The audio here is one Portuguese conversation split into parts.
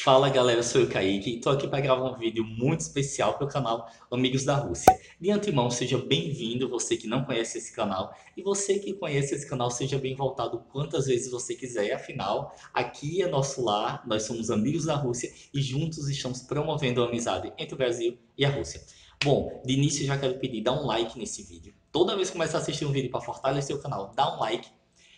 Fala galera, sou o Kaique e tô aqui para gravar um vídeo muito especial para o canal Amigos da Rússia. De antemão, seja bem-vindo, você que não conhece esse canal, e você que conhece esse canal, seja bem voltado quantas vezes você quiser. Afinal, aqui é nosso lar, nós somos amigos da Rússia e juntos estamos promovendo a amizade entre o Brasil e a Rússia. Bom, de início já quero pedir, dá um like nesse vídeo. Toda vez que começar a assistir um vídeo para fortalecer o canal, dá um like.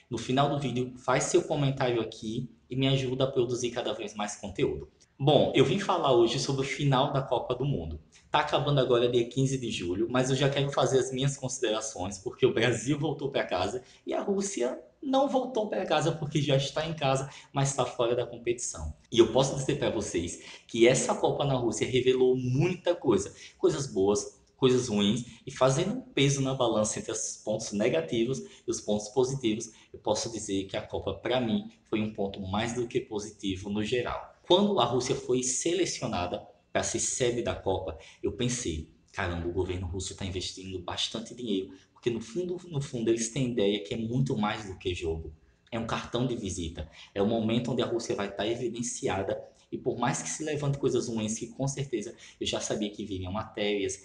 No final do vídeo, faz seu comentário aqui e me ajuda a produzir cada vez mais conteúdo. Bom, eu vim falar hoje sobre o final da Copa do Mundo. Tá acabando agora dia 15 de julho, mas eu já quero fazer as minhas considerações porque o Brasil voltou para casa e a Rússia não voltou para casa porque já está em casa, mas está fora da competição. E eu posso dizer para vocês que essa Copa na Rússia revelou muita coisa, coisas boas, coisas ruins, e fazendo um peso na balança entre os pontos negativos e os pontos positivos, eu posso dizer que a Copa, para mim, foi um ponto mais do que positivo no geral. Quando a Rússia foi selecionada para ser sede da Copa, eu pensei, caramba, o governo russo está investindo bastante dinheiro, porque no fundo eles têm ideia que é muito mais do que jogo. É um cartão de visita, é o momento onde a Rússia vai estar evidenciada e por mais que se levante coisas ruins, que com certeza eu já sabia que viriam matérias,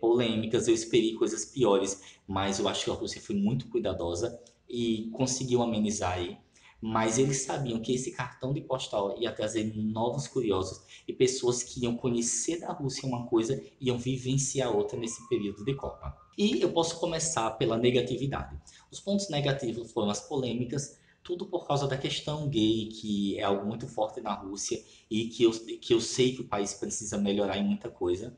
polêmicas, eu esperei coisas piores, mas eu acho que a Rússia foi muito cuidadosa e conseguiu amenizar aí. Mas eles sabiam que esse cartão de postal ia trazer novos curiosos e pessoas que iam conhecer da Rússia uma coisa e iam vivenciar outra nesse período de Copa. E eu posso começar pela negatividade. Os pontos negativos foram as polêmicas, tudo por causa da questão gay, que é algo muito forte na Rússia e que eu sei que o país precisa melhorar em muita coisa.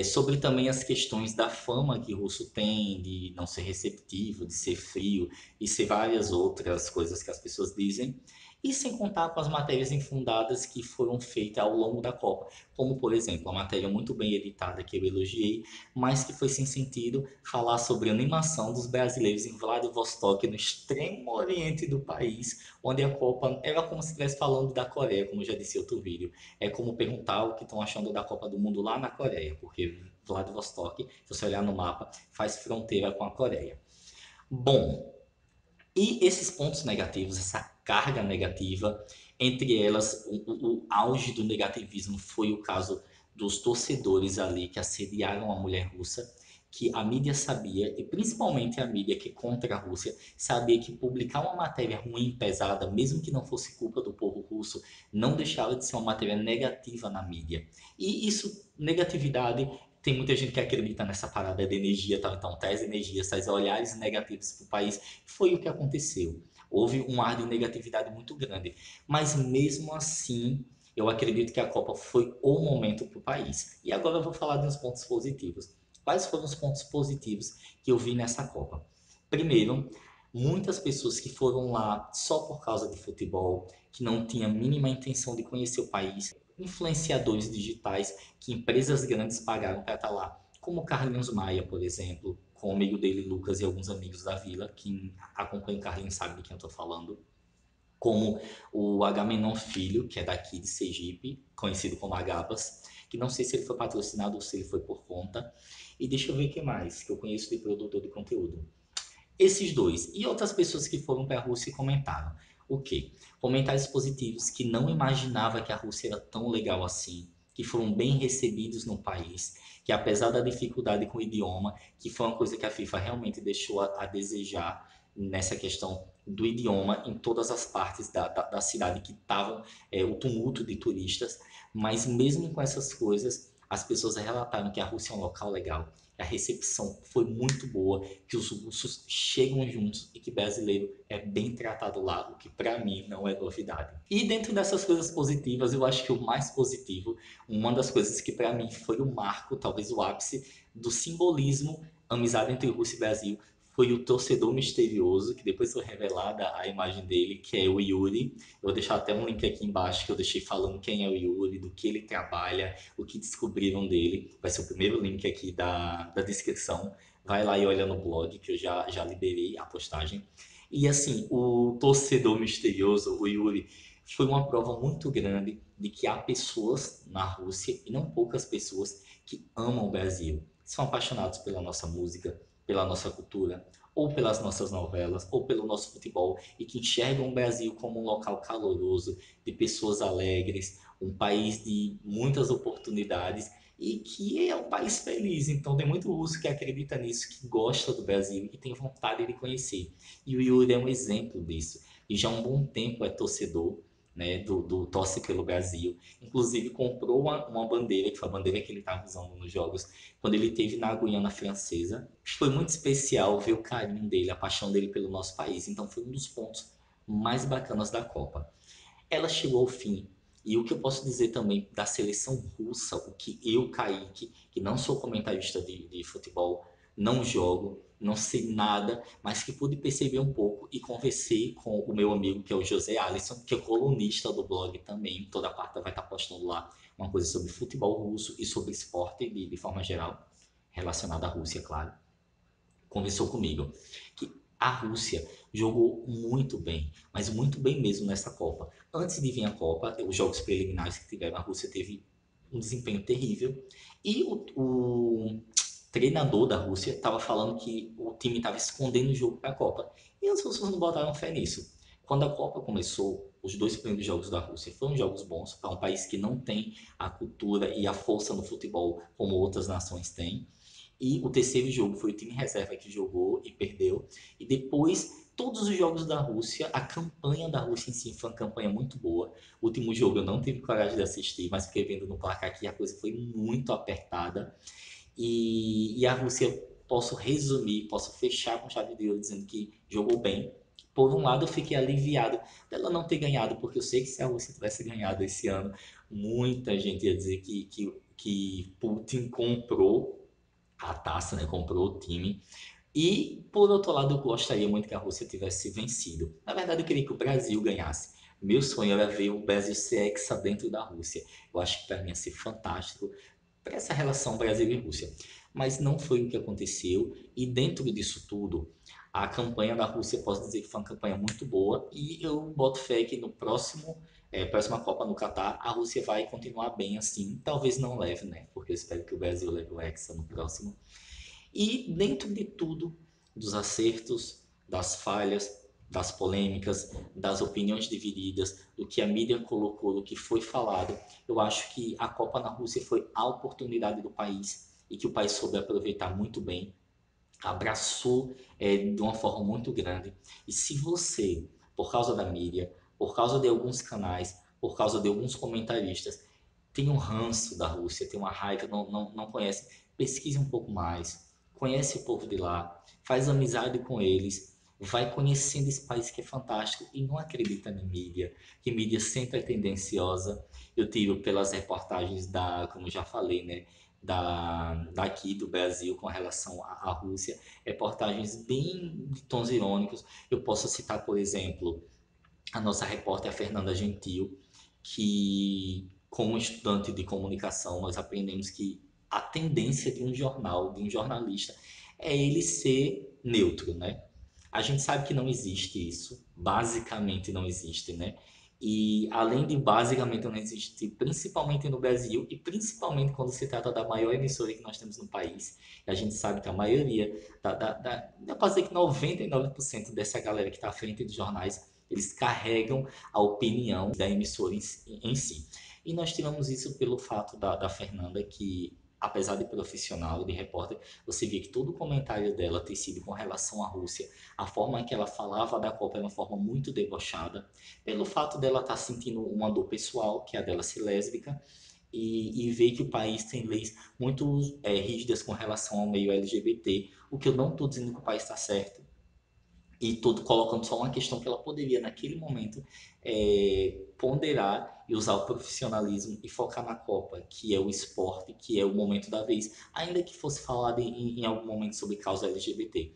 Sobre também as questões da fama que o russo tem de não ser receptivo, de ser frio e ser várias outras coisas que as pessoas dizem. E sem contar com as matérias infundadas que foram feitas ao longo da Copa, como por exemplo, a matéria muito bem editada que eu elogiei, mas que foi sem sentido falar sobre a animação dos brasileiros em Vladivostok, no extremo oriente do país, onde a Copa era como se estivesse falando da Coreia, como já disse em outro vídeo. É como perguntar o que estão achando da Copa do Mundo lá na Coreia, porque Vladivostok, se você olhar no mapa, faz fronteira com a Coreia. Bom, e esses pontos negativos, essa carga negativa, entre elas, o auge do negativismo foi o caso dos torcedores ali que assediaram a mulher russa, que a mídia sabia, e principalmente a mídia que é contra a Rússia, sabia que publicar uma matéria ruim, pesada, mesmo que não fosse culpa do povo russo, não deixava de ser uma matéria negativa na mídia. E isso, negatividade, tem muita gente que acredita nessa parada de energia, tal, então traz energias, traz olhares negativos para o país. Foi o que aconteceu. Houve um ar de negatividade muito grande. Mas mesmo assim, eu acredito que a Copa foi o momento para o país. E agora eu vou falar de uns pontos positivos. Quais foram os pontos positivos que eu vi nessa Copa? Primeiro, muitas pessoas que foram lá só por causa de futebol, que não tinham a mínima intenção de conhecer o país, influenciadores digitais que empresas grandes pagaram para estar lá, como Carlinhos Maia, por exemplo, com o amigo dele, Lucas, e alguns amigos da vila. Quem acompanha o Carlinhos sabe de quem eu estou falando. Como o Agamenon Filho, que é daqui de Sergipe, conhecido como Agabas, que não sei se ele foi patrocinado ou se ele foi por conta. E deixa eu ver o que mais que eu conheço de produtor de conteúdo. Esses dois. E outras pessoas que foram para a Rússia e comentaram. O quê? Comentários positivos que não imaginava que a Rússia era tão legal assim, que foram bem recebidos no país, que apesar da dificuldade com o idioma, que foi uma coisa que a FIFA realmente deixou a desejar nessa questão do idioma em todas as partes da cidade que estavam o tumulto de turistas, mas mesmo com essas coisas, as pessoas relataram que a Rússia é um local legal, a recepção foi muito boa, que os russos chegam juntos e que brasileiro é bem tratado lá, o que para mim não é novidade. E dentro dessas coisas positivas, eu acho que o mais positivo, uma das coisas que para mim foi o marco, talvez o ápice do simbolismo amizade entre Rússia e Brasil, foi o torcedor misterioso, que depois foi revelada a imagem dele, que é o Yuri. Eu vou deixar até um link aqui embaixo que eu deixei falando quem é o Yuri, do que ele trabalha, o que descobriram dele. Vai ser o primeiro link aqui da descrição. Vai lá e olha no blog, que eu já liberei a postagem. E assim, o torcedor misterioso, o Yuri, foi uma prova muito grande de que há pessoas na Rússia, e não poucas pessoas, que amam o Brasil, são apaixonados pela nossa música, pela nossa cultura, ou pelas nossas novelas, ou pelo nosso futebol, e que enxergam o Brasil como um local caloroso, de pessoas alegres, um país de muitas oportunidades e que é um país feliz. Então tem muito russo que acredita nisso, que gosta do Brasil e tem vontade de conhecer. E o Yuri é um exemplo disso. E já há um bom tempo é torcedor, né, do torce pelo Brasil. Inclusive comprou uma bandeira, que foi a bandeira que ele estava usando nos jogos, quando ele esteve na Guiana Francesa. Foi muito especial ver o carinho dele, a paixão dele pelo nosso país. Então foi um dos pontos mais bacanas da Copa. Ela chegou ao fim. E o que eu posso dizer também da seleção russa, o que eu, Kaique, que não sou comentarista de futebol, não jogo, não sei nada, mas que pude perceber um pouco e conversei com o meu amigo, que é o José Alisson, que é colunista do blog também, toda quarta vai estar postando lá uma coisa sobre futebol russo e sobre esporte de forma geral, relacionada à Rússia, claro. Conversou comigo que a Rússia jogou muito bem, mas muito bem mesmo nessa Copa. Antes de vir a Copa, os jogos preliminares que tiveram, a Rússia teve um desempenho terrível e o treinador da Rússia estava falando que o time estava escondendo o jogo para a Copa e as pessoas não botaram fé nisso. Quando a Copa começou, os dois primeiros jogos da Rússia foram jogos bons para um país que não tem a cultura e a força no futebol como outras nações têm. E o terceiro jogo foi o time reserva que jogou e perdeu. E depois, todos os jogos da Rússia, a campanha da Rússia em si foi uma campanha muito boa. O último jogo eu não tive coragem de assistir, mas fiquei vendo no placar que a coisa foi muito apertada. E a Rússia, posso resumir, posso fechar com chave de ouro dizendo que jogou bem. Por um lado, eu fiquei aliviado dela não ter ganhado, porque eu sei que se a Rússia tivesse ganhado esse ano, muita gente ia dizer que Putin comprou a taça, né? Comprou o time. E, por outro lado, eu gostaria muito que a Rússia tivesse vencido. Na verdade, eu queria que o Brasil ganhasse. Meu sonho era ver o Brasil ser hexa dentro da Rússia. Eu acho que para mim ia ser fantástico para essa relação Brasil e Rússia. Mas não foi o que aconteceu. E dentro disso tudo, a campanha da Rússia, posso dizer que foi uma campanha muito boa. E eu boto fé que no próxima Copa no Catar, a Rússia vai continuar bem assim. Talvez não leve, né? Porque eu espero que o Brasil leve o Hexa no próximo. E dentro de tudo, dos acertos, das falhas, das polêmicas, das opiniões divididas, do que a mídia colocou, do que foi falado, eu acho que a Copa na Rússia foi a oportunidade do país e que o país soube aproveitar muito bem, abraçou de uma forma muito grande. E se você, por causa da mídia, por causa de alguns canais, por causa de alguns comentaristas, tem um ranço da Rússia, tem uma raiva, não conhece, pesquise um pouco mais, conhece o povo de lá, faz amizade com eles, vai conhecendo esse país que é fantástico e não acredita em mídia, que mídia sempre é tendenciosa. Eu tiro pelas reportagens como eu já falei, né, daqui do Brasil com relação à Rússia, reportagens bem de tons irônicos. Eu posso citar, por exemplo, a nossa repórter a Fernanda Gentil, que, como estudante de comunicação, nós aprendemos que a tendência de um jornal, de um jornalista, é ele ser neutro, né? A gente sabe que não existe isso, basicamente não existe, né? E além de basicamente não existir, principalmente no Brasil e principalmente quando se trata da maior emissora que nós temos no país, a gente sabe que a maioria, eu posso dizer que 99% dessa galera que está à frente dos jornais, eles carregam a opinião da emissora em si. E nós tiramos isso pelo fato da Fernanda, que apesar de profissional e de repórter, você via que todo o comentário dela ter sido com relação à Rússia, a forma que ela falava da Copa era uma forma muito debochada, pelo fato dela estar sentindo uma dor pessoal, que é a dela ser lésbica, e ver que o país tem leis muito rígidas com relação ao meio LGBT, o que eu não estou dizendo que o país está certo, e todo colocando só uma questão que ela poderia naquele momento ponderar e usar o profissionalismo e focar na Copa, que é o esporte, que é o momento da vez, ainda que fosse falado em algum momento sobre causa LGBT.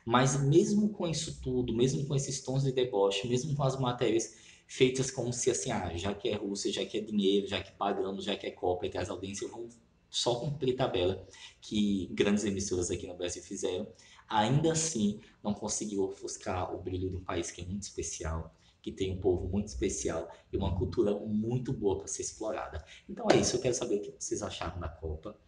Mas mesmo com isso tudo, mesmo com esses tons de deboche, mesmo com as matérias feitas como se assim, já que é Rússia, já que é dinheiro, já que pagamos, já que é Copa e que as audiências vão só cumprir tabela que grandes emissoras aqui no Brasil fizeram, ainda assim não conseguiu ofuscar o brilho de um país que é muito especial, que tem um povo muito especial e uma cultura muito boa para ser explorada. Então é isso, eu quero saber o que vocês acharam da Copa,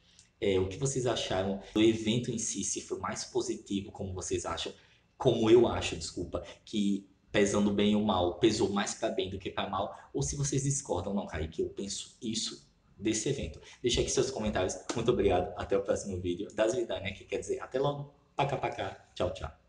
o que vocês acharam do evento em si, se foi mais positivo, como vocês acham. como eu acho, desculpa, que pesando bem ou mal, pesou mais para bem do que para mal, ou se vocês discordam ou não, Kaique, eu penso isso desse evento. Deixa aqui seus comentários. Muito obrigado. Até o próximo vídeo. Das Vidânia, que quer dizer até logo. Pacá, pacá. Tchau, tchau.